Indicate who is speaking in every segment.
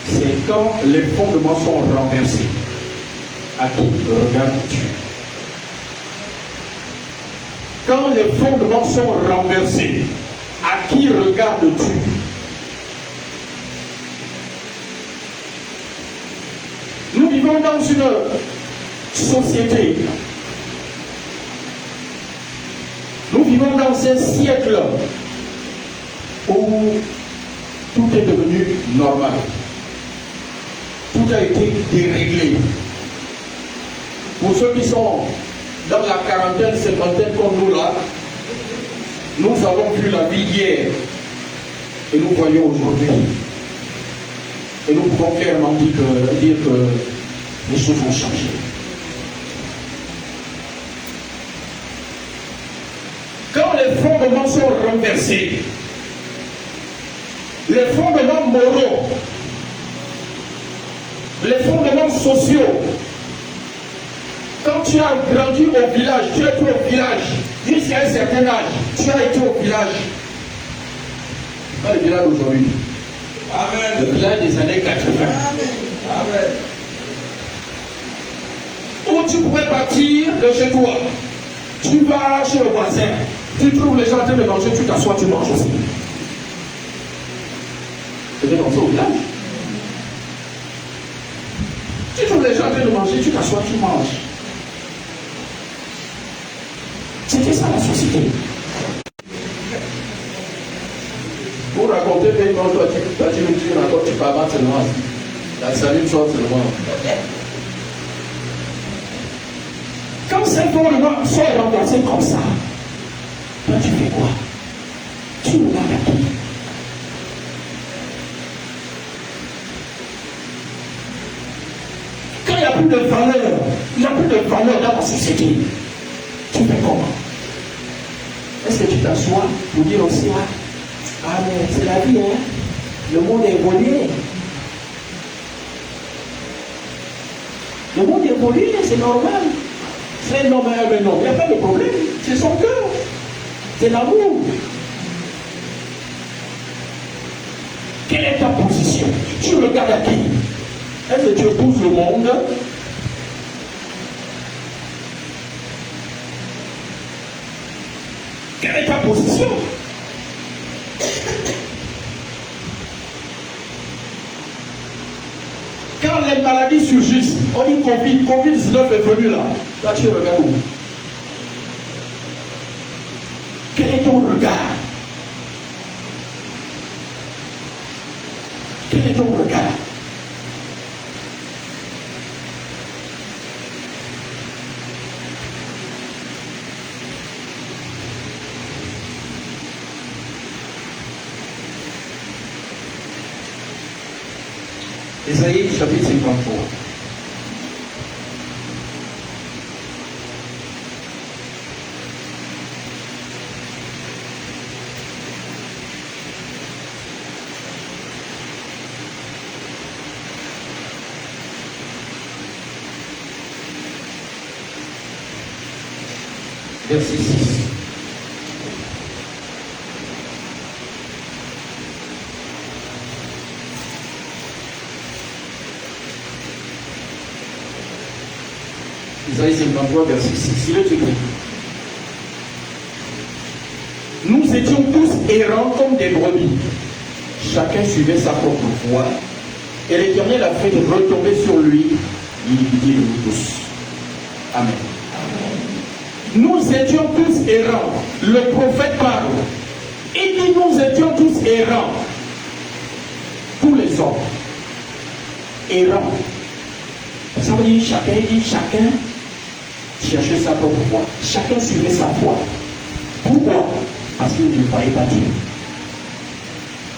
Speaker 1: c'est quand les fondements sont renversés. À qui regardes-tu? Quand les fondements sont renversés, à qui regardes-tu? Nous vivons dans une société. Nous vivons dans un siècle où tout est devenu normal. Tout a été déréglé. Pour ceux qui sont dans la quarantaine, cinquantaine comme nous là, nous avons vu la vie hier et nous voyons aujourd'hui. Et nous pouvons clairement dire que les choses ont changé. Quand les fondements sont renversés, les fondements moraux, les fondements sociaux, quand tu as grandi au village, tu es au village, jusqu'à un certain âge, tu as été au village. Pas le village d'aujourd'hui. Amen. Le village des années 80. Amen. Où tu pourrais partir de chez toi. Tu vas chez le voisin. Tu trouves les gens en train de manger, tu t'assois, tu manges aussi. C'était comme ça au village. Tu trouves les gens en train de manger, tu t'assois, tu manges. C'était ça la société. Pour raconter les gens, toi tu racontes, tu parles seulement. C'est la même chose seulement. Quand ces fondements sont renversés comme ça, toi tu fais quoi? Tu regardes à qui? Quand il n'y a plus de valeur, il n'y a plus de valeur dans la société, tu fais comment? Est-ce que tu t'assois pour dire aussi, ah mais c'est la vie, hein? Le monde est évolué. Le monde est évolué, c'est normal. C'est normal, mais non, il n'y a pas de problème. C'est son cœur. C'est l'amour. Quelle est ta position? Tu regardes à qui? Est-ce que tu épouses le monde? Quelle est ta position? Quand les maladies surgissent, on dit Covid-19 est venu là. Là, tu regardes où? Quel est ton regard? Quel est ton regard? Ésaïe chapitre 53. Verset 6. Isaïe 53, verset 6. Il est écrit. Nous étions tous errants comme des brebis. Chacun suivait sa propre voie. Et l'Éternel a fait retomber sur lui l'iniquité de nous tous. Amen. Nous étions tous errants. Le prophète parle. Il dit nous étions tous errants. Tous les hommes. Errants. Ça veut dire chacun cherchait sa propre voie. Chacun suivait sa voie. Pourquoi? Parce qu'il ne croyait pas Dieu.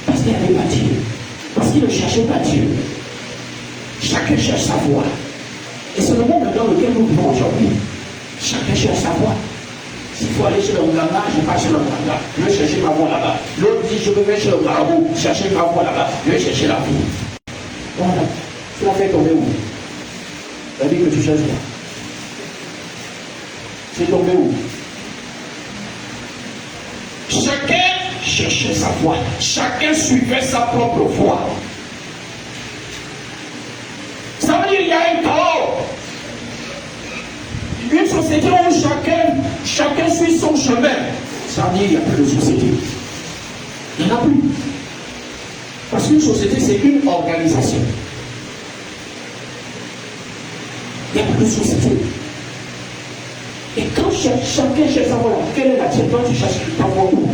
Speaker 1: Parce qu'il n'avait pas Dieu. Parce qu'il ne cherchait pas Dieu. Chacun cherche sa voie. Et c'est le monde dans lequel nous vivons aujourd'hui. Chacun cherche sa voie. S'il faut aller chez le Nganga, je vais chez le Nganga. Je vais chercher ma voie là-bas. L'autre dit, je vais chez le marabout, chercher ma voie là-bas. Je vais chercher la vie. Voilà. Cela fait tomber où? La vie que tu cherches là. C'est tombé où? Chacun cherchait sa voie. Chacun suivait sa propre voie. Une société où chacun suit son chemin, ça veut dire qu'il n'y a plus de société. Il n'y en a plus. Parce qu'une société, c'est une organisation. Il n'y a plus de société. Et quand chacun cherche à voir quelle est la tienne, toi tu cherches, tu vas où?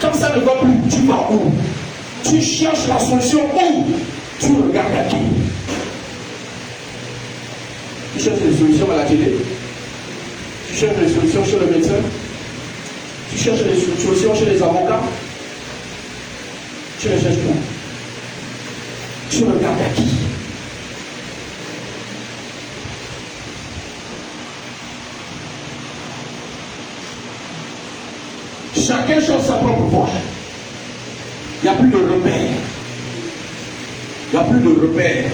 Speaker 1: Quand ça ne va plus, tu vas où? Tu cherches la solution où? Tu regardes à qui? Tu cherches des solutions à la télé? Tu cherches des solutions chez le médecin? Tu cherches des solutions chez les avocats? Tu les cherches où? Tu regardes à qui? Chacun cherche sa propre voie. Il n'y a plus de repères. Il n'y a plus de repères.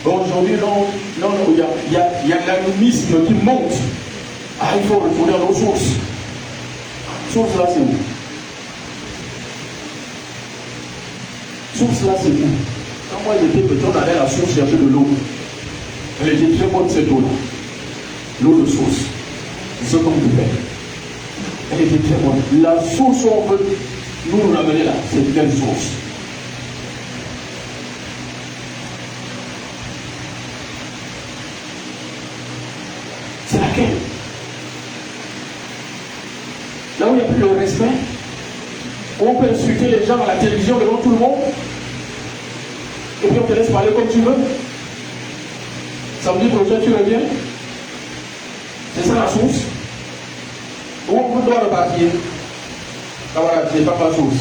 Speaker 1: Bon, aujourd'hui, non, il y a l'animisme qui monte. Ah, il faut retourner à nos sources. Source là, c'est où? Source là, c'est où? Quand moi j'étais petit, on allait à la source chercher de l'eau. Elle était très bonne cette eau-là. L'eau de source. C'est ce qu'on pouvait. Elle était très bonne. La source où on veut nous ramener là, c'est quelle source? C'est laquelle? Là où il n'y a plus de respect, où on peut insulter les gens à la télévision devant tout le monde, et puis on te laisse parler comme tu veux. Samedi prochain, tu reviens. C'est ça la source. Où on doit repartir. Ah voilà, c'est pas ma source.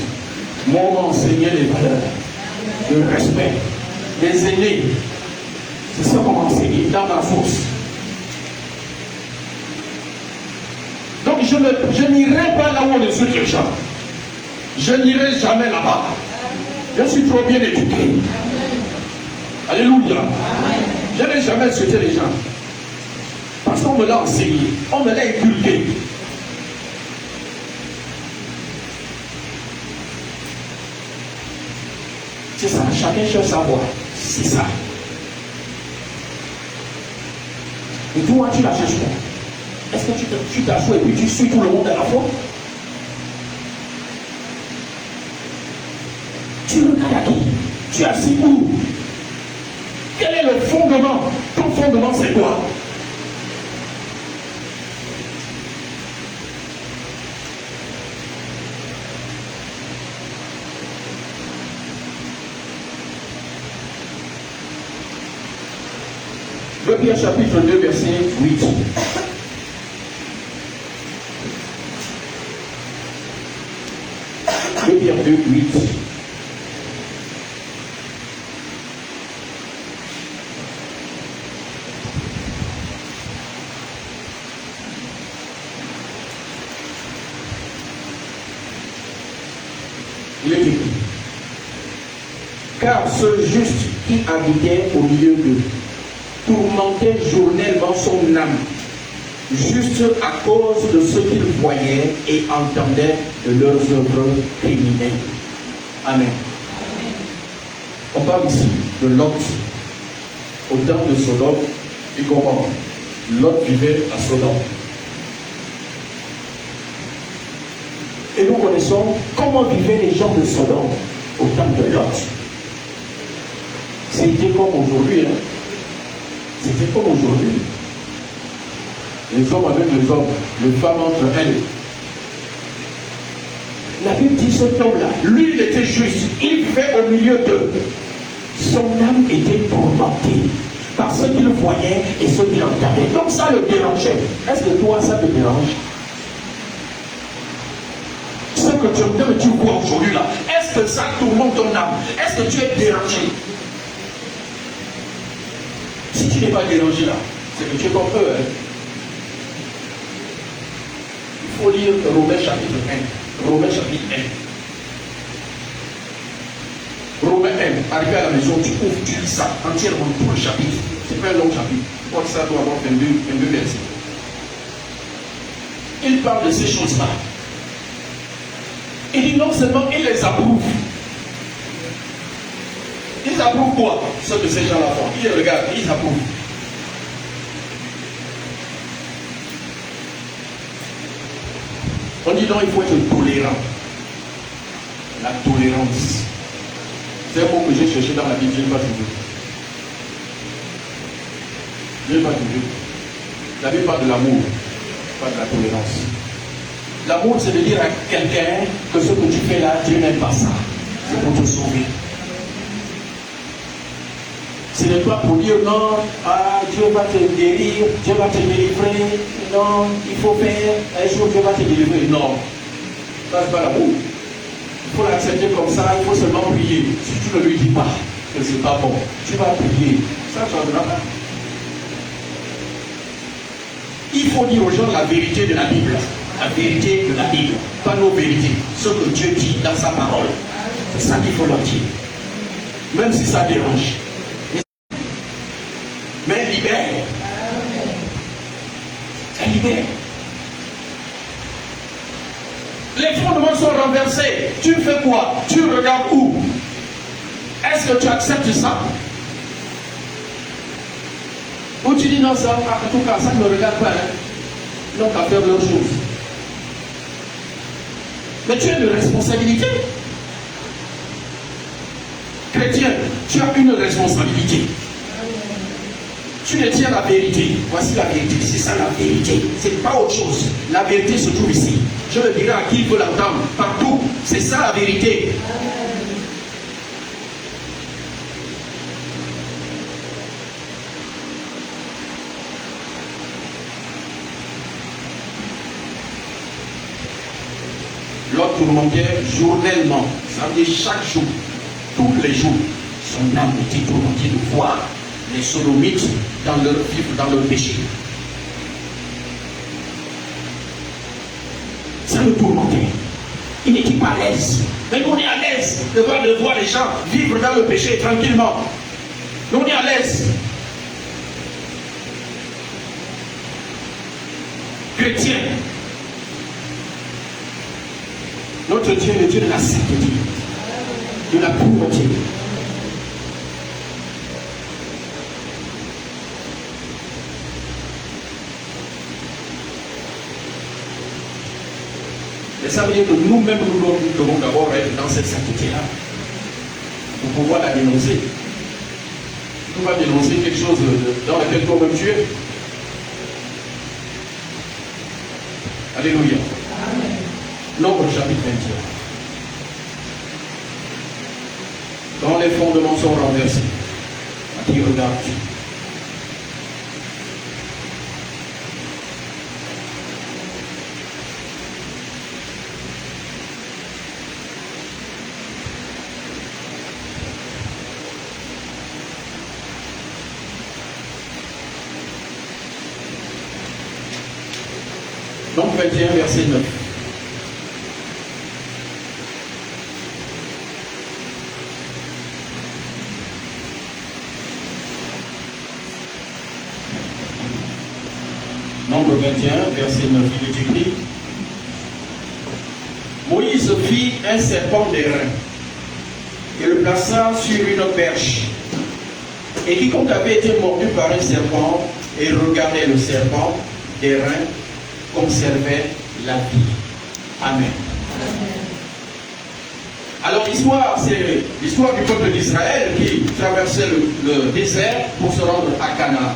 Speaker 1: Moi, on m'a enseigné les valeurs, le respect, les aînés. C'est ça qu'on m'a enseigné dans ma source. Donc je n'irai pas là où on insulte les gens. Je n'irai jamais là-bas. Je suis trop bien éduqué. Alléluia. Je n'ai jamais insulté les gens. Parce qu'on me l'a enseigné, on me l'a inculqué. C'est ça, chacun cherche sa voie. C'est ça. Et toi, tu la cherches pas. Est-ce que tu t'assois et puis tu suis tout le monde à la fois? Tu regardes à qui? Tu es assis où? Quel est le fondement? Ton fondement, c'est quoi? Le Pierre chapitre 2, verset 8. Le Pierre 2, 8. Il est écrit. Car ce juste qui habitait au milieu d'eux tourmentait journellement son âme, juste à cause de ce qu'ils voyaient et entendaient de leurs œuvres criminelles. Amen. On parle ici de Lot, au temps de Sodome et Gomorrhe. Lot vivait à Sodome. Et nous connaissons comment vivaient les gens de Sodome au temps de Lot. C'était comme aujourd'hui, hein? C'était comme aujourd'hui. Les hommes avec les hommes, les femmes entre elles. La Bible dit cet homme-là, lui, il était juste. Il vivait au milieu d'eux. Son âme était tourmentée par ce qu'il voyait et ce qu'il entendait. Donc ça le dérangeait. Est-ce que toi, ça te dérange? Ce que tu vois aujourd'hui là, est-ce que ça tourmente ton âme? Est-ce que tu es dérangé? Si tu n'es pas dérangé là, c'est que tu es comme eux. Hein? Il faut lire Romains chapitre 1. Romains chapitre 1. Romains 1. Arrivé à la maison, tu ouvres, tu lis ça entièrement, tout le chapitre. C'est pas un long chapitre. Je crois que ça doit avoir 22 versets. Il parle de ces choses-là. Il dit non seulement il les approuve. Il ils approuvent quoi? Ce que ces gens-là font. Ils regardent, ils approuvent. On dit non, il faut être tolérant. La tolérance. C'est un mot que j'ai cherché dans la Bible, je n'ai pas trouvé. Je n'ai pas trouvé. La Bible parle de l'amour, pas de la tolérance. L'amour, c'est de dire à quelqu'un que ce que tu fais là, Dieu n'aime pas ça. C'est pour te sauver. Ce n'est pas pour dire non, ah, Dieu va te guérir, Dieu va te délivrer. Non, il faut faire, un jour Dieu va te délivrer. Non, ça c'est pas l'amour. Il faut l'accepter comme ça, il faut seulement prier. Si tu ne lui dis pas que c'est pas bon, tu vas prier. Ça ne changera pas. Il faut dire aux gens la vérité de la Bible. La vérité de la Bible. Pas nos vérités. Ce que Dieu dit dans sa parole. C'est ça qu'il faut leur dire. Même si ça dérange. Mais elle libère. Elle libère. Les fondements sont renversés. Tu fais quoi? Tu regardes où? Est-ce que tu acceptes ça? Ou tu dis non, ça, en tout cas, ça ne me regarde pas. Hein? Donc, à faire leur chose. Mais tu as une responsabilité. Chrétien, tu as une responsabilité. Tu détiens la vérité. Voici la vérité. C'est ça la vérité. C'est pas autre chose. La vérité se trouve ici. Je le dirai à qui veut l'entendre. Partout. C'est ça la vérité. L'autre tourmentait journellement. Ça veut dire chaque jour. Tous les jours. Son âme était tourmentée de voir les sodomites dans leur vivre, dans leur péché. Ça le tourmentait. Il n'était pas à l'aise. Mais nous on est à l'aise de voir les gens vivre dans le péché tranquillement. Nous on est à l'aise. Chrétien. Notre Dieu est le Dieu de la sainteté, de la pureté. Et ça veut dire que nous-mêmes, nous devons d'abord être dans cette sainteté-là pour pouvoir la dénoncer. Tu vas dénoncer quelque chose dans lequel toi-même tu es. Alléluia. Amen. Nombre chapitre 21. Quand les fondements sont renversés, à qui regardes-tu? Donc 21, verset 9. Nombre 21, verset 9, il est écrit: Moïse fit un serpent d'airain et le plaça sur une perche. Et quiconque avait été mordu par un serpent et regardait le serpent d'airain conservait la vie. Amen. Alors l'histoire, c'est l'histoire du peuple d'Israël qui traversait le désert pour se rendre à Canaan.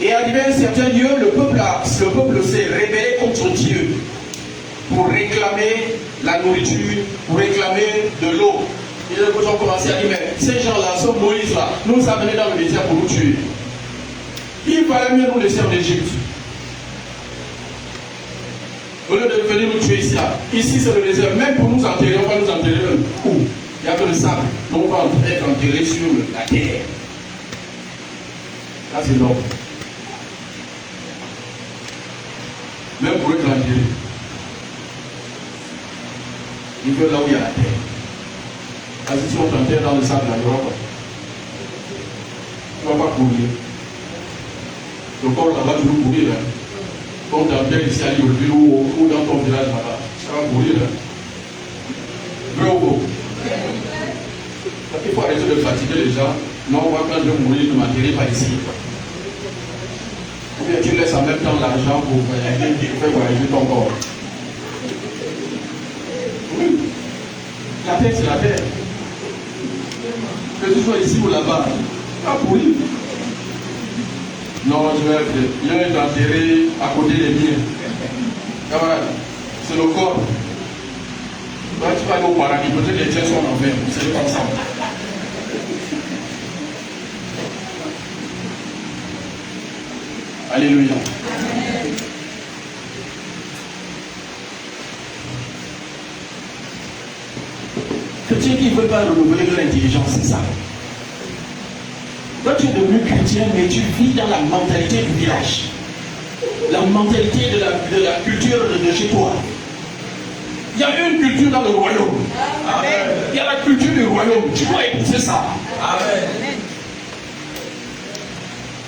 Speaker 1: Et arrivé à un certain lieu, le peuple s'est rebellé contre Dieu pour réclamer la nourriture, pour réclamer de l'eau. Et les gens ont commencé à dire, mais ces gens-là, ce Moïse-là, nous a amenés dans le désert pour nous tuer. Il fallait mieux nous laisser en Égypte. Au lieu de venir nous tuer ici, là. Ici c'est le désert. Même pour nous enterrer, on va nous enterrer où? Il n'y a que le sable. Donc on va être enterré sur la terre. Là c'est l'homme. Même pour être enterré. Il veut là où il y a la terre. Parce que si on t'enterre dans le sable, là, il n'y aura pas. Tu ne vas pas courir. Le corps là-bas, tu veux courir. Hein. Quand tu enterres ici à Libreville ou dans ton village là-bas, ça va courir. Hein. Vrai ou faux? de fatiguer les gens. Non, on va quand je mourir, ne m'atterrir pas ici. Ou bien tu laisses en même temps l'argent pour voyager ton corps. Oui. La terre, c'est la terre. Que tu sois ici ou là-bas. Ah oui. Non, je vais être enterré à côté des miens. Camarade, c'est le corps. Toi, tu vas aller au paradis, peut-être les tiens sont en enfer. C'est comme ça. Alléluia. Chrétiens qui ne veulent pas renouveler leur intelligence, c'est ça. Toi, tu es devenu chrétien, mais tu vis dans la mentalité du village. La mentalité de la culture de chez toi. Il y a une culture dans le royaume. Amen. Il y a la culture du royaume. Tu dois épouser ça. Amen.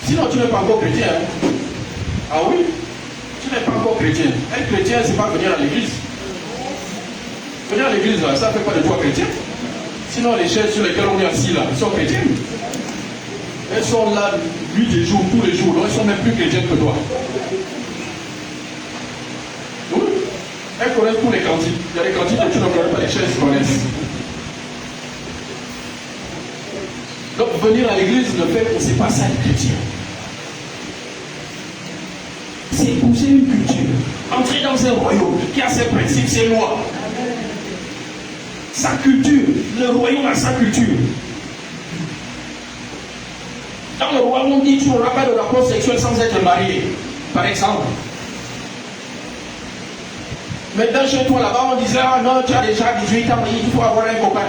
Speaker 1: Sinon, tu n'es pas encore chrétien. Hein? Ah oui? Tu n'es pas encore chrétien. Être chrétien, c'est pas venir à l'église. Venir à l'église, là, ça ne fait pas de toi chrétien. Sinon, les chaises sur lesquelles on est assis, là, ils sont chrétiens. Elles sont là nuit et jour, tous les jours. Donc, elles sont même plus chrétiennes que toi. Oui. Elles connaissent tous les cantiques. Il y a des cantiques que tu ne connais pas, les chaises connaissent. Donc, venir à l'église, le fait que ce n'est pas ça les chrétiens. C'est épouser une culture. Entrer dans un royaume qui a ses principes, ses lois. Sa culture. Le royaume a sa culture. Dans le royaume, on dit tu n'auras pas de rapport sexuel sans être marié, par exemple. Maintenant, chez toi, là-bas, on disait, ah non, tu as déjà 18 ans, il faut avoir un copain.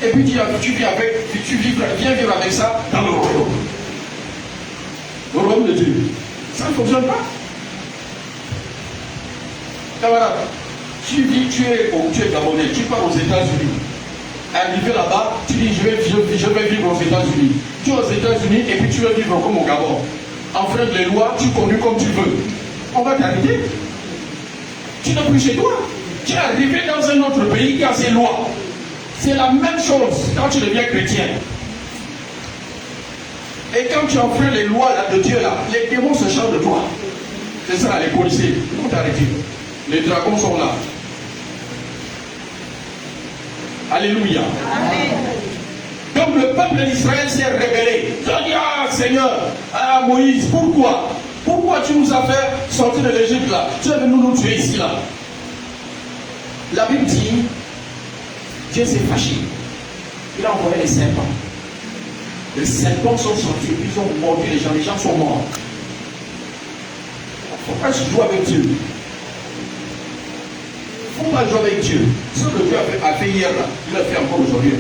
Speaker 1: Et puis viens vivre avec ça dans le royaume. Le royaume de Dieu. Ça ne fonctionne pas. Camarade, tu es Gabonais, tu pars aux États-Unis. Arrivé là-bas, tu dis je vais vivre aux États-Unis. Tu es aux États-Unis et puis tu veux vivre comme au Gabon. Enfreindre les lois, tu conduis comme tu veux. On va t'arrêter. Tu n'es plus chez toi. Tu es arrivé dans un autre pays qui a ses lois. C'est la même chose quand tu deviens chrétien. Et quand tu enfreins les lois là, de Dieu, là, les démons se chargent de toi. C'est ça, les policiers. Ils vont t'arrêter. Les dragons sont là. Alléluia. Amen. Donc le peuple d'Israël s'est rebellé. Ils ont dit, ah Seigneur, ah Moïse, pourquoi? Pourquoi tu nous as fait sortir de l'Égypte là? Tu es venu nous tuer ici là. La Bible dit, Dieu s'est fâché. Il a envoyé les serpents. Les serpents sont sortis, ils ont mordu les gens sont morts. Il ne faut pas jouer avec Dieu. Il ne faut pas jouer avec Dieu. Ce que Dieu a fait hier, là, il l'a fait encore aujourd'hui.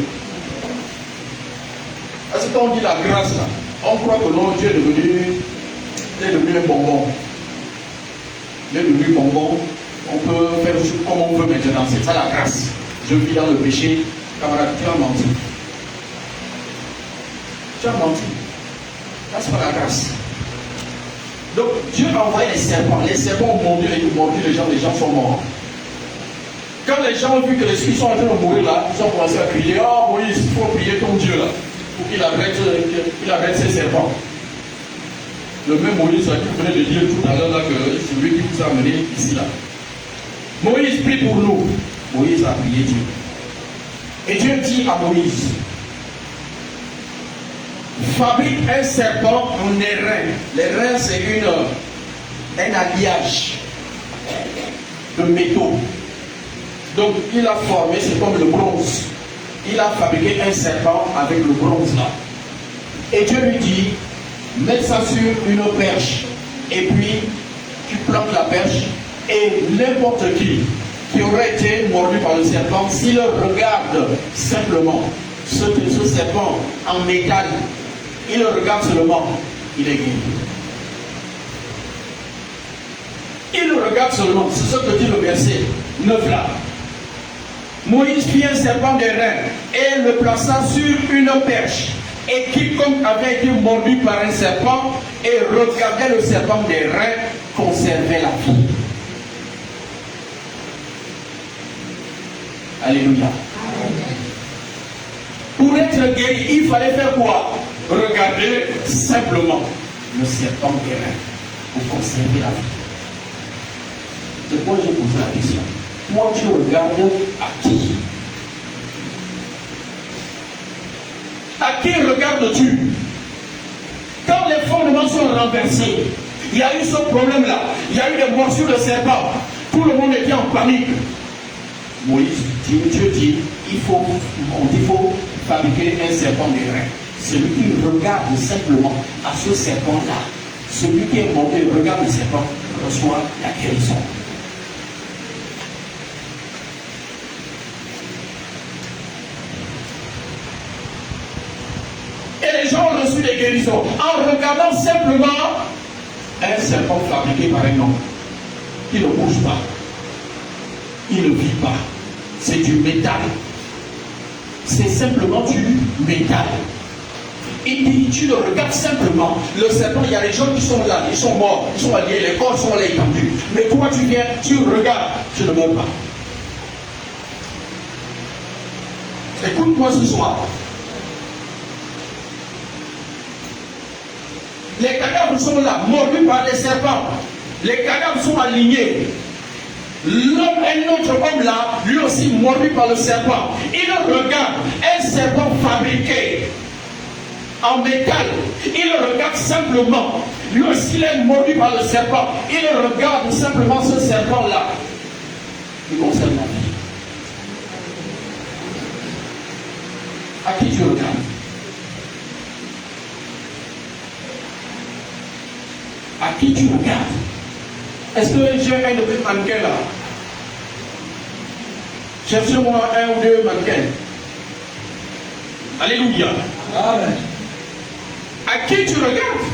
Speaker 1: Parce que quand on dit la grâce, là, on croit que non, Dieu est devenu un bonbon. Il est devenu bonbon. On peut faire comme on veut maintenant. C'est ça la grâce. Je vis dans le péché. Camarade, tu as menti. Tu as menti. Ça, c'est pas la grâce. Donc, Dieu a envoyé les serpents. Les serpents ont mordu les gens sont morts. Quand les gens ont vu que les Suisses sont en train de mourir là, ils ont commencé à crier, oh Moïse, il faut prier ton Dieu là, pour qu'il arrête ses serpents. Le même Moïse là, qui venait de dire tout à l'heure là que c'est lui qui vous a amené ici là. Moïse prie pour nous. Moïse a prié Dieu. Et Dieu dit à Moïse, fabrique un serpent en airain. L'airain c'est un alliage de métaux. Donc il a formé, c'est comme le bronze. Il a fabriqué un serpent avec le bronze là. Et Dieu lui dit, mets ça sur une perche. Et puis tu plantes la perche. Et n'importe qui aurait été mordu par le serpent, s'il regarde simplement ce serpent en métal, il le regarde seulement, il est guéri. Il le regarde seulement, c'est ce que dit le verset 9 là. Moïse fit un serpent d'airain et le plaça sur une perche. Et quiconque avait été mordu par un serpent et regardait le serpent d'airain conservait la vie. Alléluia. Amen. être guéri, il fallait faire quoi? Regarder simplement le serpent guérin pour conserver la vie. C'est pourquoi j'ai posé la question. Toi, tu regardes à qui? À qui regardes-tu? Quand les fondements sont renversés, il y a eu ce problème-là, il y a eu des morsures de serpent, tout le monde était en panique. Moïse, Dieu dit, il faut fabriquer un serpent guérin. Celui qui regarde simplement à ce serpent-là, celui qui est monté regarde le serpent, reçoit la guérison. Et les gens ont reçu des guérisons en regardant simplement un serpent fabriqué par un homme. Il ne bouge pas. Il ne vit pas. C'est du métal. C'est simplement du métal. Il dit, tu le regardes simplement. Le serpent, il y a des gens qui sont là, ils sont morts, ils sont alliés, les corps sont là étendus. Mais toi, tu viens, tu regardes, tu ne meurs pas. Écoute-moi ce soir. Les cadavres sont là, mordus par les serpents. Les cadavres sont alignés. L'homme, un autre homme là, lui aussi mordu par le serpent. Il regarde un serpent fabriqué en métal. Il regarde simplement. Lui aussi, il est mordu par le serpent. Il regarde simplement ce serpent là. Il conserve la vie. À qui tu regardes? À qui tu regardes? Est-ce que j'ai un de mes mannequins là? Cherchez-moi un ou deux mannequins. Alléluia. Amen. À qui tu regardes?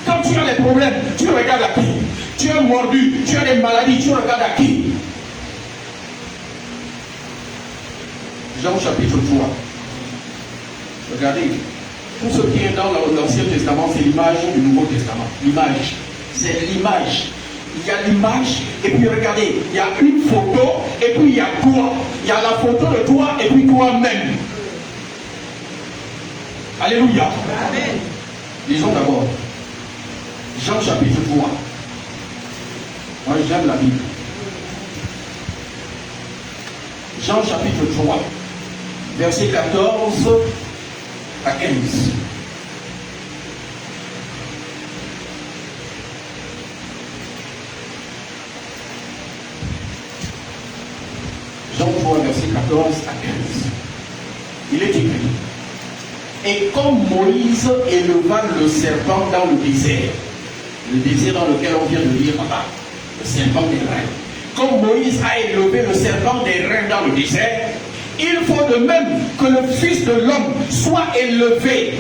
Speaker 1: Quand tu as des problèmes, tu regardes à qui? Tu es mordu, tu as des maladies, tu regardes à qui? Jean chapitre 3. Regardez. Tout ce qui est dans l'Ancien Testament, c'est l'image du Nouveau Testament. L'image. C'est l'image. Il y a l'image, et puis regardez, il y a une photo, et puis il y a toi. Il y a la photo de toi, et puis toi-même. Alléluia. Amen. Lisons d'abord. Jean chapitre 3. Moi j'aime la Bible. Jean chapitre 3, verset 14 à 15. Jean 3, verset 14 à 15. Il est écrit. Et comme Moïse éleva le serpent dans le désert dans lequel on vient de lire là-bas, le serpent des reins. Comme Moïse a élevé le serpent des reins dans le désert, il faut de même que le Fils de l'homme soit élevé.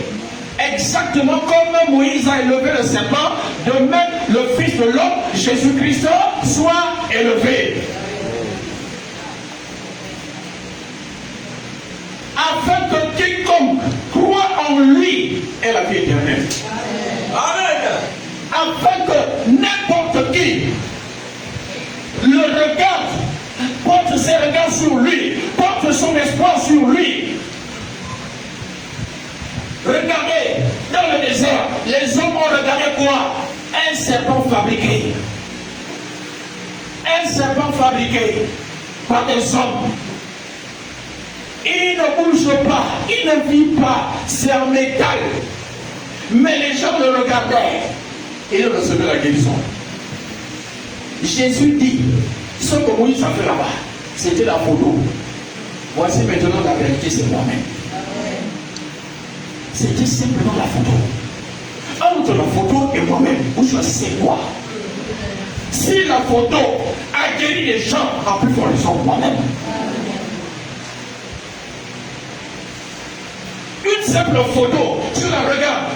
Speaker 1: Exactement comme Moïse a élevé le serpent, de même le Fils de l'homme, Jésus-Christ, soit élevé. Afin que quiconque croit en lui ait la vie éternelle. Amen. Afin que n'importe qui le regarde, porte ses regards sur lui, porte son espoir sur lui. Regardez, dans le désert, les hommes ont regardé quoi? Un serpent fabriqué. Un serpent fabriqué par des hommes. Il ne bouge pas, il ne vit pas, c'est en métal. Mais les gens le regardaient et ils recevaient la guérison. Jésus dit, ce que Moïse a fait là-bas, c'était la photo. Voici maintenant la vérité, c'est moi-même. C'était simplement la photo. Entre la photo et moi-même, vous choisissez quoi? Si la photo a guéri les gens, en plus fort, ils sont moi-même. Une simple photo, tu la regardes.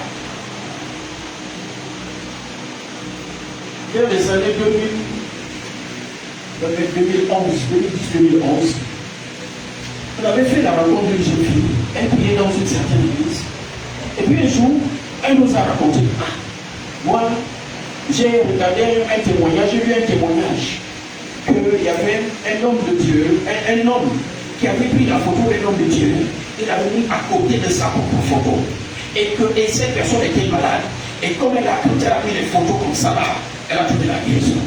Speaker 1: Il y a des années 2011, on avait fait la rencontre d'une jeune fille. Elle priait dans une certaine église. Et puis un jour, elle nous a raconté. Moi, j'ai regardé un témoignage, j'ai vu un témoignage qu'il y avait un homme de Dieu, un homme qui avait pris la photo d'un homme de Dieu, il avait mis à côté de sa propre photo. Et cette personne était malade. Et comme elle a pris les photos comme ça là, elle a trouvé la guérison.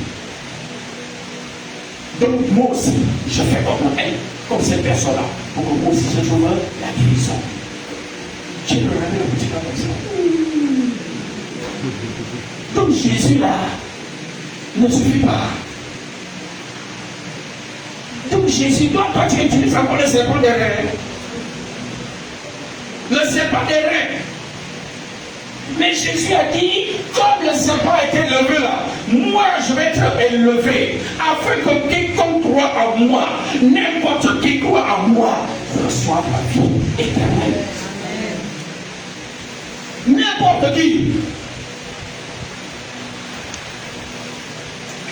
Speaker 1: Donc moi aussi, je fais comme elle, comme cette personne-là, pour que moi aussi je trouve la guérison. J'ai regardé le petit comme ça. Donc Jésus là ne suffit pas. Donc Jésus, toi tu utilises encore le serpent des reins. Le serpent des reins. Mais Jésus a dit, comme le serpent a été levé là, moi je vais être élevé, afin que quiconque croit en moi, n'importe qui croit en moi, reçoive la vie éternelle. N'importe qui.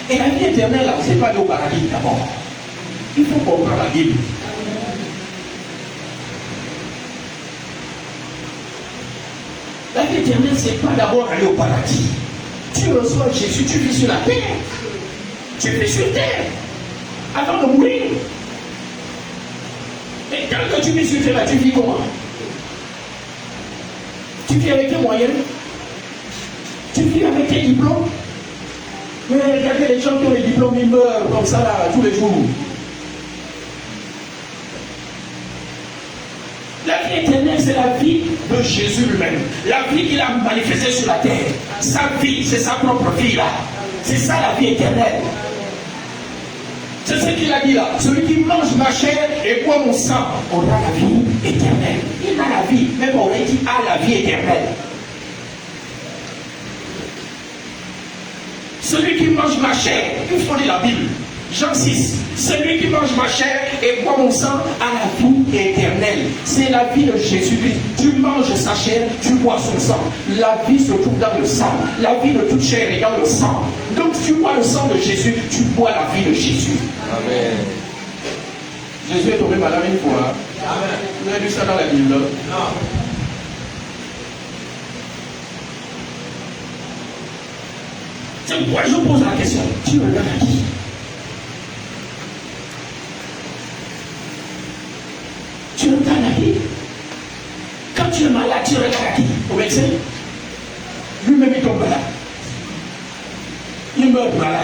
Speaker 1: Et la vie éternelle là, c'est pas aller au paradis d'abord. Il faut comprendre la Bible. La vie éternelle, c'est pas d'abord aller au paradis. Tu reçois Jésus, tu vis sur la terre. Tu vis sur terre. Avant de mourir. Et tant que tu vis sur terre, tu vis comment? Tu vis avec tes moyens. Tu vis avec tes diplômes. Mais regardez les gens qui ont les diplômes, ils meurent comme ça là, tous les jours. La vie éternelle, c'est la vie de Jésus lui-même. La vie qu'il a manifestée sur la terre. Sa vie, c'est sa propre vie là. C'est ça la vie éternelle. C'est ce qu'il a dit là. Celui qui mange ma chair et boit mon sang aura la vie éternelle. Il a la vie. Même on aurait dit a la vie éternelle. Celui qui mange ma chair, il faut lire la Bible. Jean 6, celui qui mange ma chair et boit mon sang a la vie éternelle. C'est la vie de Jésus-Christ. Tu manges sa chair, tu bois son sang. La vie se trouve dans le sang. La vie de toute chair est dans le sang. Donc tu bois le sang de Jésus, tu bois la vie de Jésus. Amen. Jésus est tombé malade une fois. Amen. Vous avez lu ça dans la Bible? Non. C'est pourquoi je pose la question. Tu me regardes à qui? Tu regardes à qui? Quand tu es malade, tu regardes à qui? Au médecin? Lui-même il tombe malade. Il meurt malade.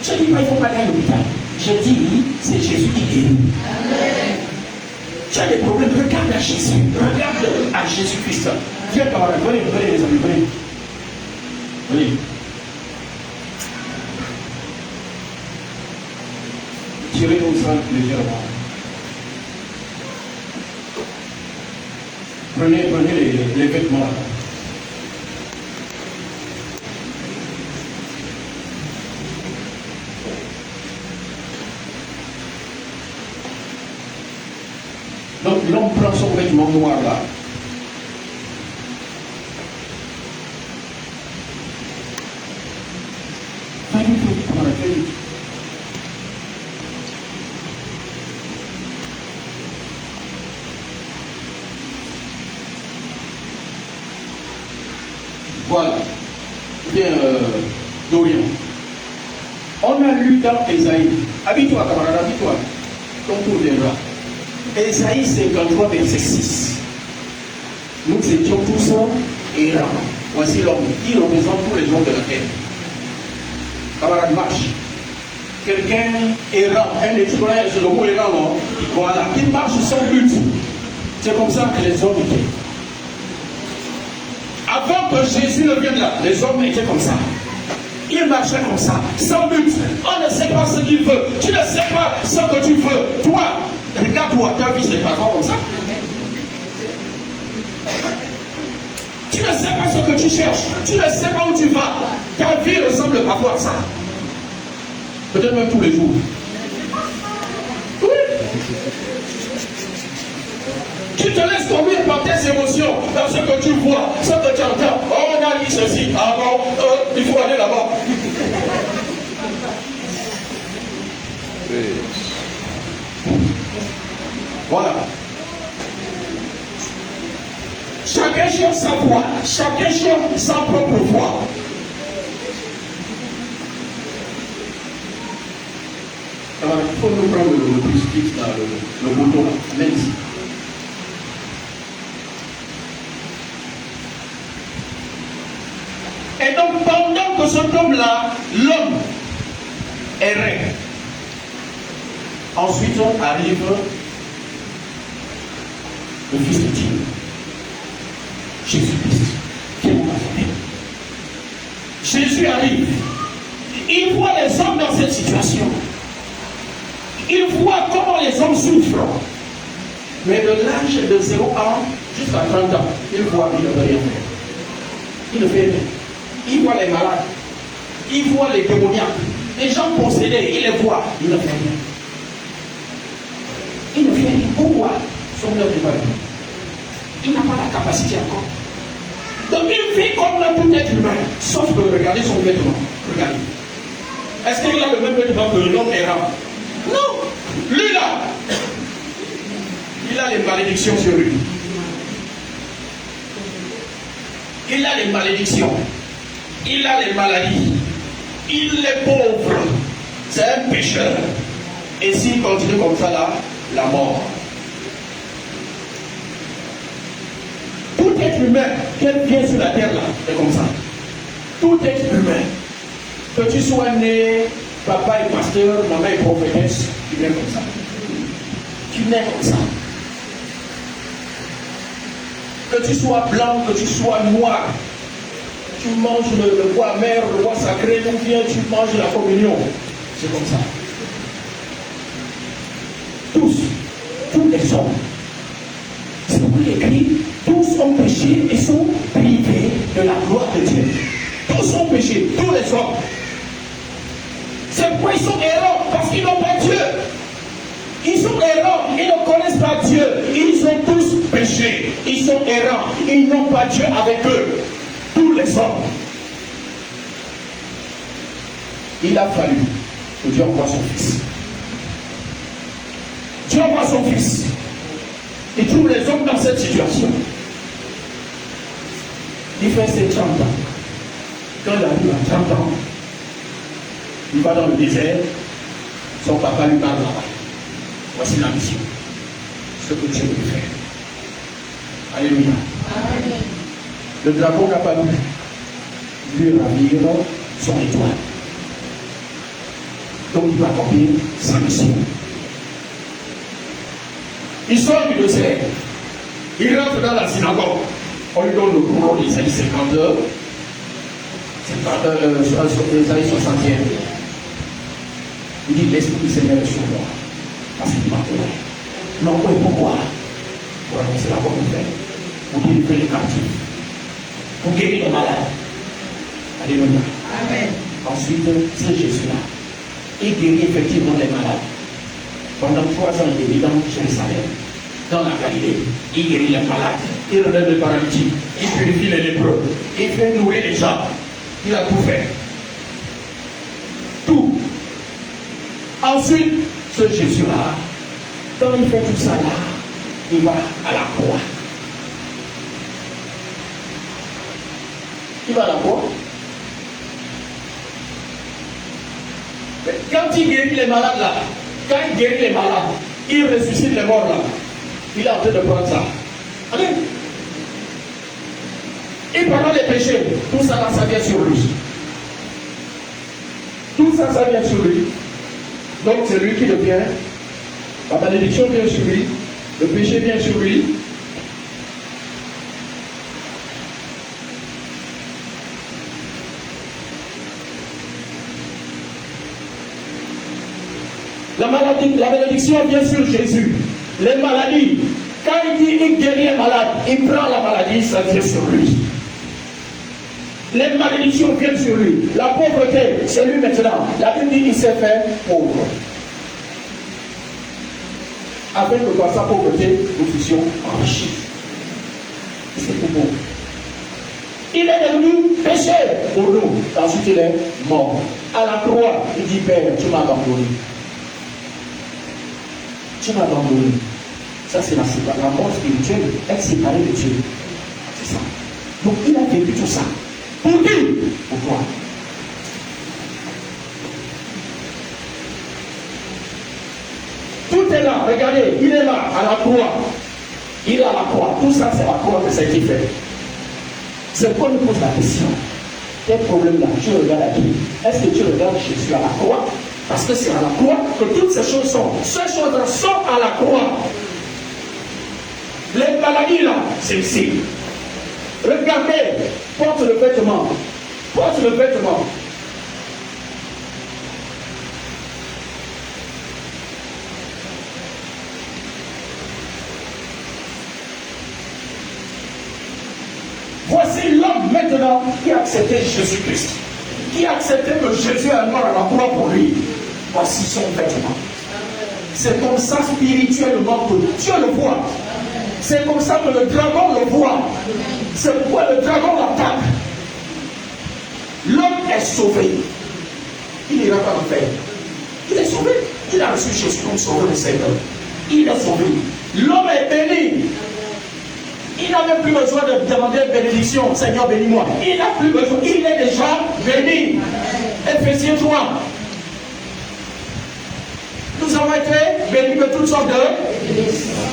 Speaker 1: Je dis pas il ne faut pas aller à l'hôpital. Je dis c'est Jésus qui guérit. Amen. Tu as des problèmes, regarde à Jésus. Regarde à Jésus-Christ. Viens camarade, venez les amis, venez. Venez. Tirez nos sang légèrement. Prenez les vêtements là. Donc l'homme prend son vêtement noir là. Fais vite. Voilà. Bien, Dorian. On a lu dans Ésaïe. Habille-toi, camarade, habille-toi. Ton tour viendra. Ésaïe 53, verset 6. Nous étions tous errants. Voici l'homme. Il représente tous les hommes de la terre. Camarade, marche. Quelqu'un errant, un exploit, c'est le mot errant, non? Voilà. Qui marche sans but. C'est comme ça que les hommes étaient. Avant que Jésus ne vienne là, les hommes étaient comme ça. Ils marchaient comme ça, sans but. On ne sait pas ce qu'il veut. Tu ne sais pas ce que tu veux. Toi, regarde-toi, ta vie c'est pas comme ça. Tu ne sais pas ce que tu cherches. Tu ne sais pas où tu vas. Ta vie ressemble parfois à ça. Peut-être même tous les jours. Oui. Tu te laisses conduire par tes émotions, dans ce que tu vois, ce que tu entends. Oh, on a dit ceci. Ah bon, il faut aller là-bas. Voilà. Chacun cherche sa voix, chacun cherche sa propre voix. le crucifix dans le bouton là. Même ici. Et donc, pendant que cet homme-là, l'homme, errait, ensuite arrive le Fils de Dieu, Jésus-Christ, qui est mon enfant. Jésus arrive, il voit les hommes dans cette situation, il voit comment les hommes souffrent, mais de l'âge de 0 ans jusqu'à 30 ans, il voit, il ne peut rien faire. Il ne fait rien. Il voit les malades, il voit les démoniaques, les gens possédés, il les voit, il ne fait rien. Il ne fait rien. Pourquoi? Son œuvre n'est pas venue. Il n'a pas la capacité encore. Donc il vit comme tout être humain, sauf que regardez son vêtement. Regardez. Est-ce qu'il a le même vêtement que l'homme errant? Non. Lui là, il a les malédictions sur lui. Il a les malédictions. Il a les maladies. Il est pauvre. C'est un pécheur. Et s'il continue comme ça là, la mort. Tout être humain qui vient sur la terre là, c'est comme ça. Tout être humain. Que tu sois né, papa est pasteur, maman est prophétesse, tu nais comme ça. Tu nais comme ça. Que tu sois blanc, que tu sois noir, tu manges le bois amer, le bois sacré, ou bien tu manges la communion. C'est comme ça. Tous les hommes. C'est pourquoi il écrit, tous ont péché et sont privés de la gloire de Dieu. Tous ont péché, tous les hommes. C'est pourquoi ils sont errants, parce qu'ils n'ont pas Dieu. Ils sont errants, ils ne connaissent pas Dieu. Ils ont tous péché. Ils sont errants, ils n'ont pas Dieu avec eux. Tous les hommes. Il a fallu que Dieu envoie son Fils. Dieu envoie son Fils. Il trouve les hommes dans cette situation. Il fait ses 30 ans. Quand il arrive à 30 ans, il va dans le désert. Son papa lui parle là-bas. Voici la mission. Ce que Dieu veut faire. Alléluia. Amen. Le dragon n'a pas pu lui ravir son étoile. Donc il va accomplir sa mission. Il sort du désert. Il rentre dans la synagogue. On lui donne le courant d'Isaïe 52. Isaïe 61. Il dit, l'Esprit du Seigneur est sur moi. Parce qu'il m'a donné. Non, oui, pourquoi? Pour annoncer la bonne nouvelle. Pour délivrer les captifs. Pour guérir les malades. Alléluia. Amen. Ensuite, ce Jésus-là, il guérit effectivement les malades. Pendant 3 ans, il est dans Jérusalem, dans la Galilée. Il guérit les malades. Il relève les paralytiques. Il purifie les lépreux. Il fait nourrir les gens. Il a tout fait. Tout. Ensuite, ce Jésus-là, quand il fait tout ça là, il va à la croix. Il va à la croix. Mais quand il guérit les malades là, quand il guérit les malades, il ressuscite les morts là. Il est en train de prendre ça. Amen. Il pardonne les péchés. Tout ça là, ça vient sur lui. Tout ça, ça vient sur lui. Donc c'est lui qui devient. La malédiction vient sur lui. Le péché vient sur lui. La malédiction vient sur Jésus. Les maladies. Quand il dit il guérit un malade, il prend la maladie, ça vient sur lui. Les malédictions viennent sur lui. La pauvreté, c'est lui maintenant. La Bible dit qu'il s'est fait pauvre. Afin que par sa pauvreté, nous fussions enrichis. C'est pour nous. Il est devenu péché pour nous. Ensuite, il est mort. À la croix, il dit, Père, tu m'as abandonné. Tu m'as abandonné. Ça, c'est la mort spirituelle, être séparé de Dieu. C'est ça. Donc, il a vécu tout ça. Pour qui? Pour toi. regardez, il est là, à la croix. Il est à la croix. Tout ça, c'est la croix que ça a été fait. C'est pourquoi on pose la question. Quel problème là? Tu regardes à qui? Est-ce que tu regardes Jésus à la croix? Parce que c'est à la croix que toutes ces choses sont. Ces choses-là sont à la croix. Les maladies là, c'est ici. Regardez, porte le vêtement. Porte le vêtement. Voici l'homme maintenant qui a accepté Jésus-Christ. Qui a accepté que Jésus est mort à la croix pour lui. Voici son vêtement. C'est comme ça spirituellement que Dieu le voit. C'est comme ça que le dragon le voit. C'est pourquoi le dragon l'attaque. L'homme est sauvé. Il n'ira pas en enfer. Il est sauvé. Il a reçu Jésus comme sauveur et Seigneur. Il est sauvé. L'homme est béni. Il n'a même plus besoin de demander une bénédiction. Seigneur, bénis-moi. Il n'a plus besoin. Il est déjà béni. Éphésiens 3. Nous avons été bénis de toutes sortes de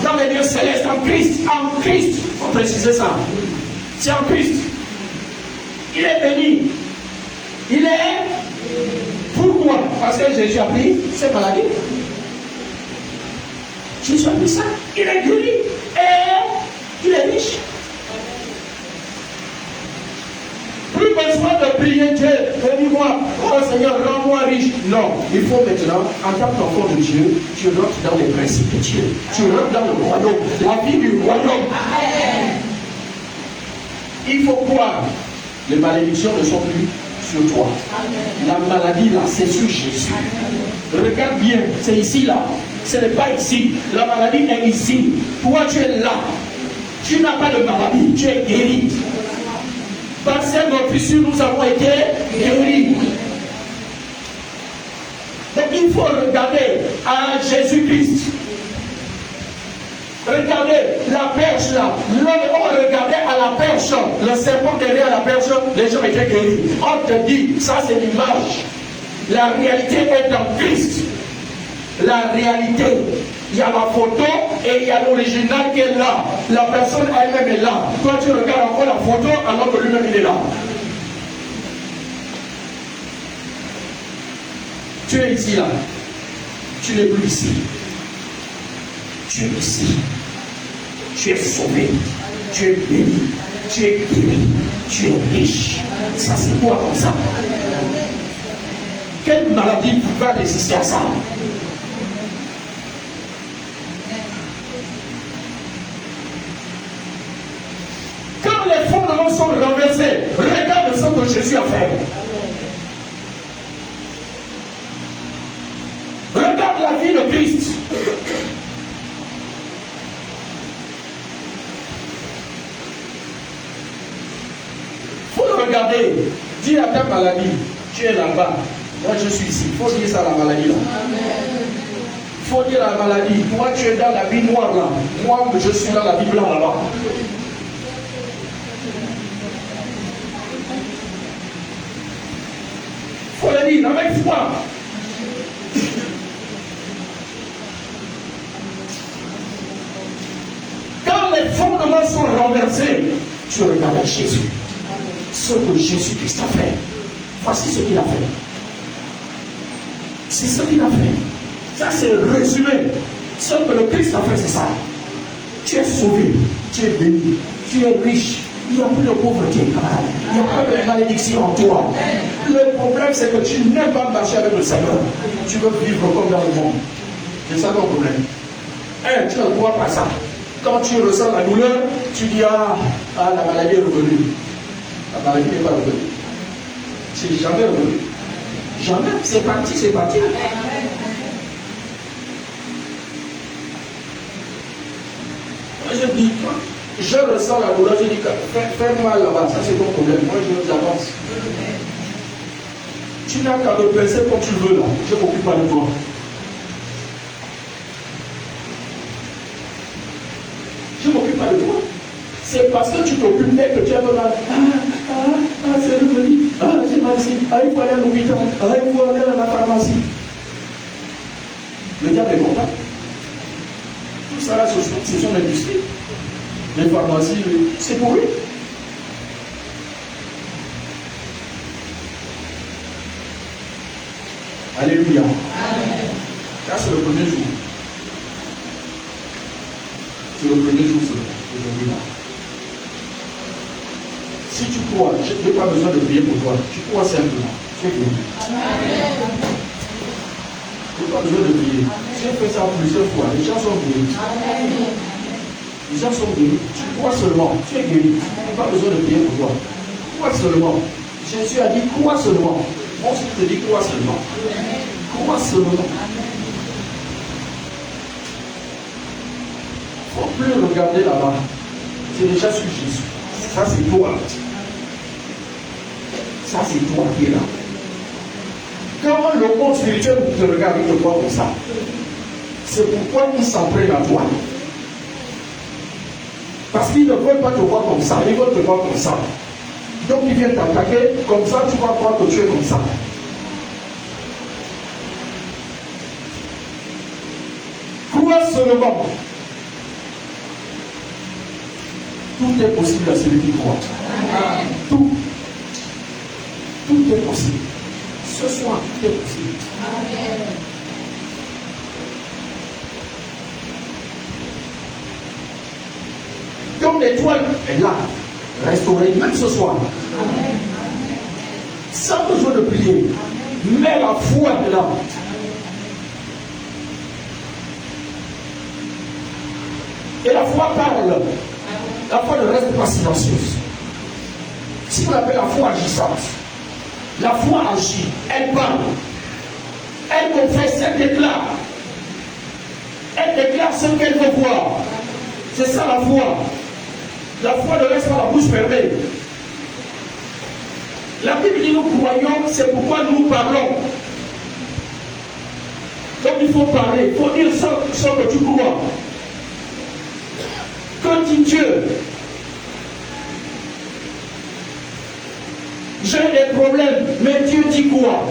Speaker 1: dans les lieux célestes en Christ. En Christ. Il faut préciser ça. C'est en Christ. Il est béni. Il est. Pourquoi? Parce que Jésus a pris ses maladies. Jésus a pris ça. Il est guéri. Et il est riche. Plus besoin de prier Dieu. Bénis-moi. Oh Seigneur, rends-moi riche. Non. Il faut maintenant, en tant qu'enfant de Dieu, tu rentres dans les principes de Dieu. Tu rentres dans le royaume. La vie du royaume. Il faut croire. Les malédictions ne sont plus sur toi. La maladie là, c'est sur Jésus. Regarde bien, c'est ici là. Ce n'est pas ici. La maladie est ici. Toi, tu es là. Tu n'as pas de maladie. Tu es guéri. Par cette morsure, nous avons été guéris. Donc il faut regarder à Jésus-Christ. Regardez la perche là. On regardait à la perche. Le serpent derrière la perche, les gens étaient guéris. On te dit, ça c'est l'image. La réalité est dans Christ. La réalité. Il y a la photo et il y a l'original qui est là. La personne elle-même est là. Toi tu regardes encore la photo alors que lui-même il est là. Tu es ici là. Tu n'es plus ici. Tu es ici. Tu es sauvé. Tu es béni. Tu es guéri. Tu es riche. Ça c'est quoi comme ça? Quelle maladie va résister à ça? Quand les fondements sont renversés, regarde ce que Jésus a fait. Regarde la vie de Christ. Faut le regarder. Dis à ta maladie, tu es là-bas. Moi je suis ici. Il faut dire ça à la maladie là. Il faut dire à la maladie, toi tu es dans la vie noire là. Moi je suis dans la vie blanche là-bas. Il faut le dire avec foi. Quand les fondements sont renversés, tu regardes Jésus. Ce que Jésus-Christ a fait. Voici ce qu'il a fait. C'est ce qu'il a fait. Ça c'est le résumé. Ce que le Christ a fait, c'est ça. Tu es sauvé, tu es béni, tu es riche. Il n'y a plus de pauvreté. Il n'y a pas de malédiction en toi. Le problème, c'est que tu n'aimes pas marcher avec le Seigneur. Tu veux vivre comme dans le monde. C'est ça ton problème. Tu ne crois pas ça. Quand tu ressens la douleur, tu dis la maladie est revenue. La maladie n'est pas revenue. C'est jamais revenu. Jamais. C'est parti, c'est parti. Moi, je dis, je ressens la douleur, je dis, fais mal là-bas, ça c'est ton problème. Moi, je nous avance. Tu n'as qu'à me penser comme tu veux là. Je ne m'occupe pas de toi. Je ne m'occupe pas de toi. C'est parce que tu t'occupes d'elle que tu as mal. C'est revenu. J'ai mal ici. Il faut aller à l'hôpital. Il faut aller à la pharmacie. Le diable est content. ça là, c'est son industrie. Les pharmacies, c'est pour lui. Alléluia. Amen. Là, c'est le premier jour. C'est le premier jour, aujourd'hui là. Si tu crois, je n'ai pas besoin de prier pour toi. Tu crois simplement. Tu es guéri. Tu n'as pas besoin de prier. J'ai fait ça plusieurs fois. Les gens sont guéris. Les gens sont guéris. Tu crois seulement. Tu es guéri. Tu n'as pas besoin de prier pour toi. Crois seulement. Jésus a dit crois seulement. Moi aussi je te dis crois seulement. Crois seulement. Il ne faut plus regarder là-bas. C'est déjà sur Jésus. Ça c'est toi. Ça c'est toi qui es là. Quand le monde spirituel te regarde, il te voit comme ça. C'est pourquoi ils s'en prennent à toi. Parce qu'ils ne veulent pas te voir comme ça, ils veulent te voir comme ça. Donc ils viennent t'attaquer, comme ça tu vas croire que tu es comme ça. Crois seulement. Tout est possible à celui qui croit. Tout. Tout est possible. Ce soir, tout est possible. Amen. Comme l'étoile est là, restaurée même ce soir. Amen. Sans besoin de prier. Mais la foi est là. Et la foi parle. La foi ne reste pas silencieuse. Si on appelle la foi agissante, la foi agit, elle parle, elle confesse, elle déclare. Elle déclare ce qu'elle veut voir. C'est ça la foi. La foi ne reste pas la bouche fermée. La Bible dit nous croyons, c'est pourquoi nous parlons. Donc il faut parler, il faut dire ce que tu crois. Que dit Dieu? J'ai des problèmes, mais Dieu dit quoi?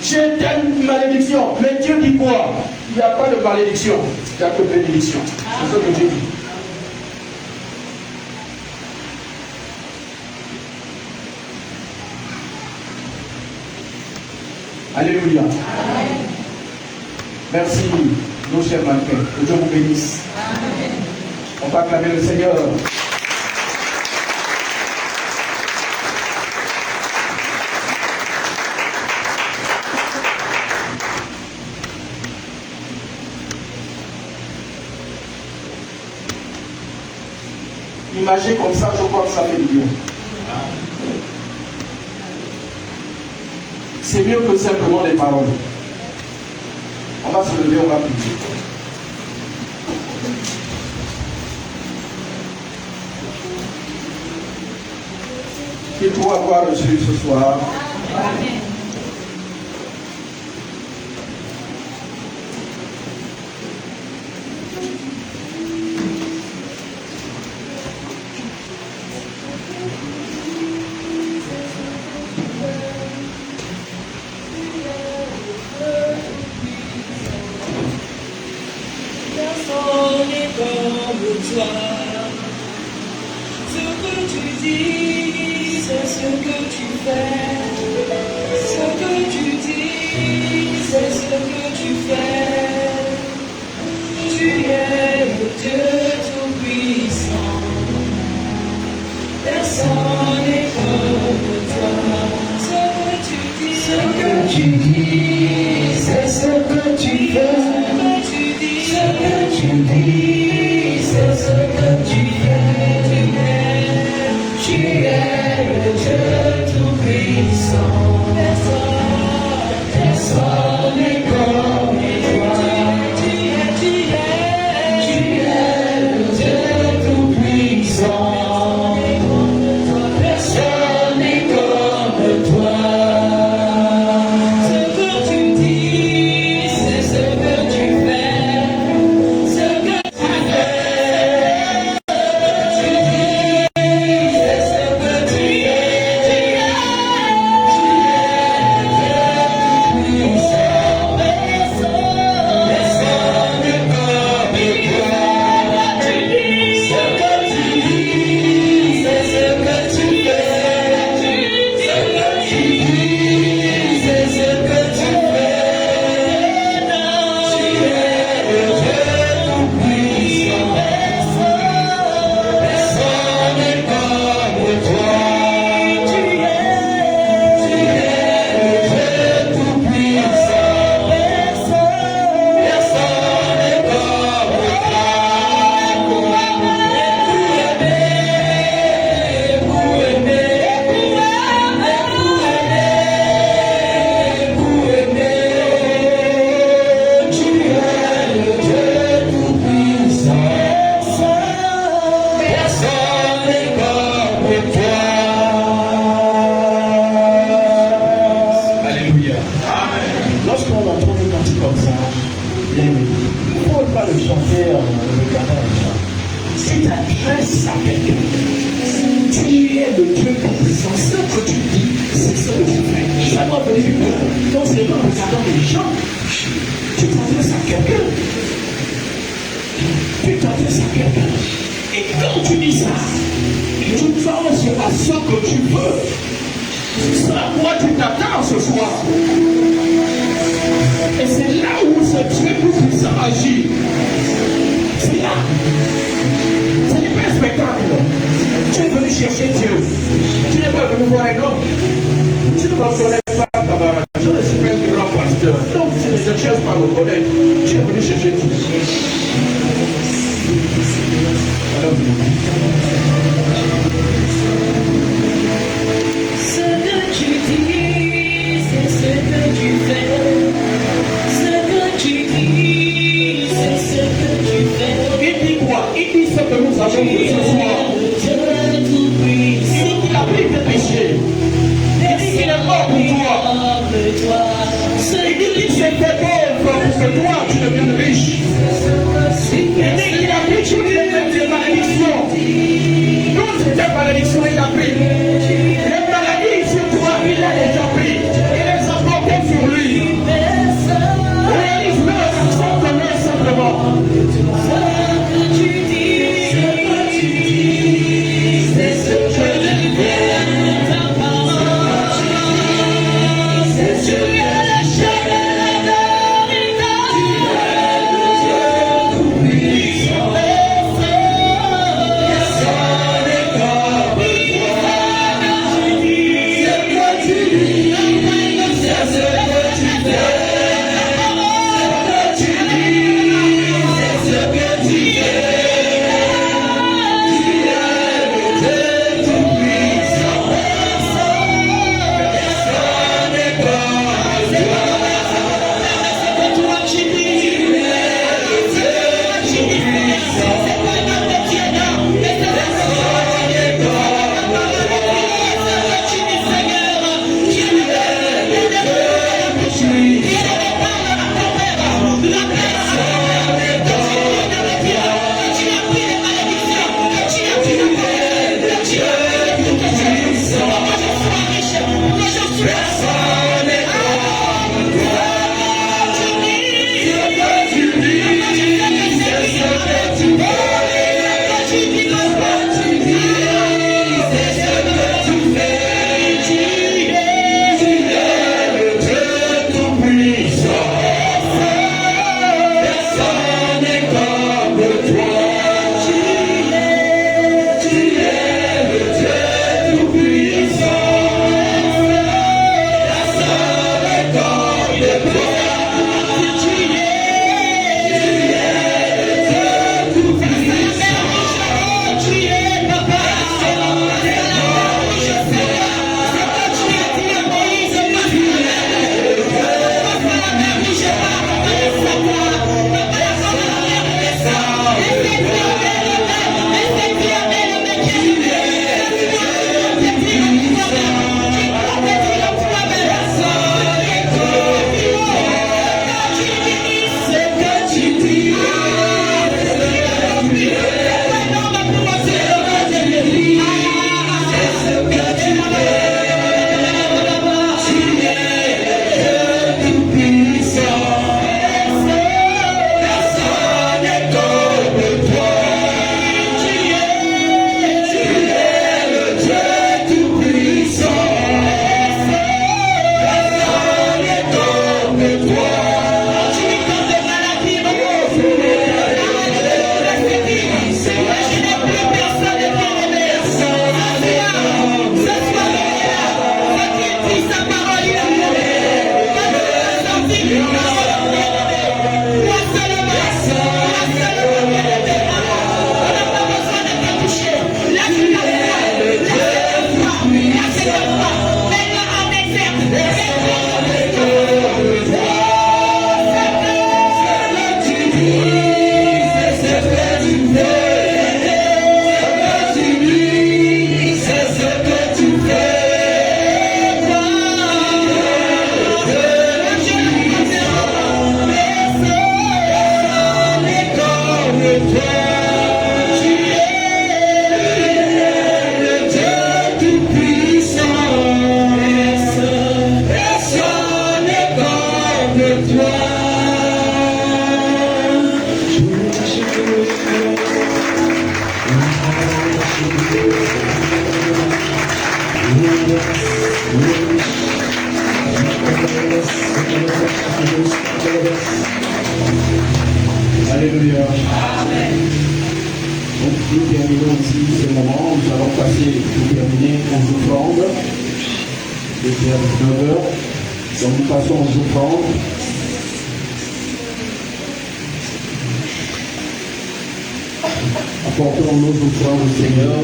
Speaker 1: J'ai telle malédiction, mais Dieu dit quoi? Il n'y a pas de malédiction, il n'y a que bénédiction. C'est ce que Dieu dit. Alléluia. Amen. Merci, nos chers mannequins. Que Dieu vous bénisse. Amen. On va acclamer le Seigneur. Imaginez comme ça, je crois que ça fait du bien. C'est mieux que simplement les paroles. On va se lever, on va prier. Qu'il faut avoir reçu ce soir. Amen.
Speaker 2: Ce que tu dis, c'est ce que tu fais.
Speaker 1: avec toi. Alléluia. Lorsqu'on entend une cantique comme ça, il ne faut pas le chanter en regardant les gens. Si tu t'adresses à quelqu'un, tu es le Dieu tout-puissant. Ce que tu dis, c'est ce que tu fais. Ça doit venir du cœur. Donc c'est pas en regardant les gens. Tu t'adresses à quelqu'un. Tu t'adresses à quelqu'un. Et quand tu dis ça, tu penses à ce que tu veux. C'est à quoi tu t'attends ce soir. Et c'est là où ce Dieu tout-puissant agit. C'est là. Ce n'est pas un spectacle. Tu es venu chercher Dieu. Tu n'es pas venu voir un homme. Tu ne me connais pas, camarade. Je ne suis pas un grand pasteur. Donc tu ne cherches pas à me connaître. Tu es venu chercher Dieu. Alors,
Speaker 2: ce que tu dis, c'est ce que tu fais. Ce que tu dis, c'est ce que tu fais.
Speaker 1: il dit quoi? Il dit ce que nous avons vu ce soir. Il dit qu'il a pris tes péchés. Il dit qu'il est mort pour toi. Il dit qu'il s'est fait pauvre pour que toi tu deviennes riche. Il dit qu'il a pris toutes les malédictions. Toutes tes malédictions, il a pris. Les maladies sur toi, il a déjà pris. Il les a portées sur lui. Réalise-le, accepte-le simplement. Alléluia. Donc nous terminons ici ce moment. Nous allons passer pour terminer aux offrandes. Il est 19h. Donc nous passons aux offrandes. Apportons nos offrandes au Seigneur.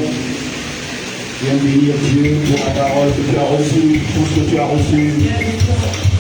Speaker 1: Viens bénir Dieu pour la parole que tu as reçue, pour ce que tu as reçu.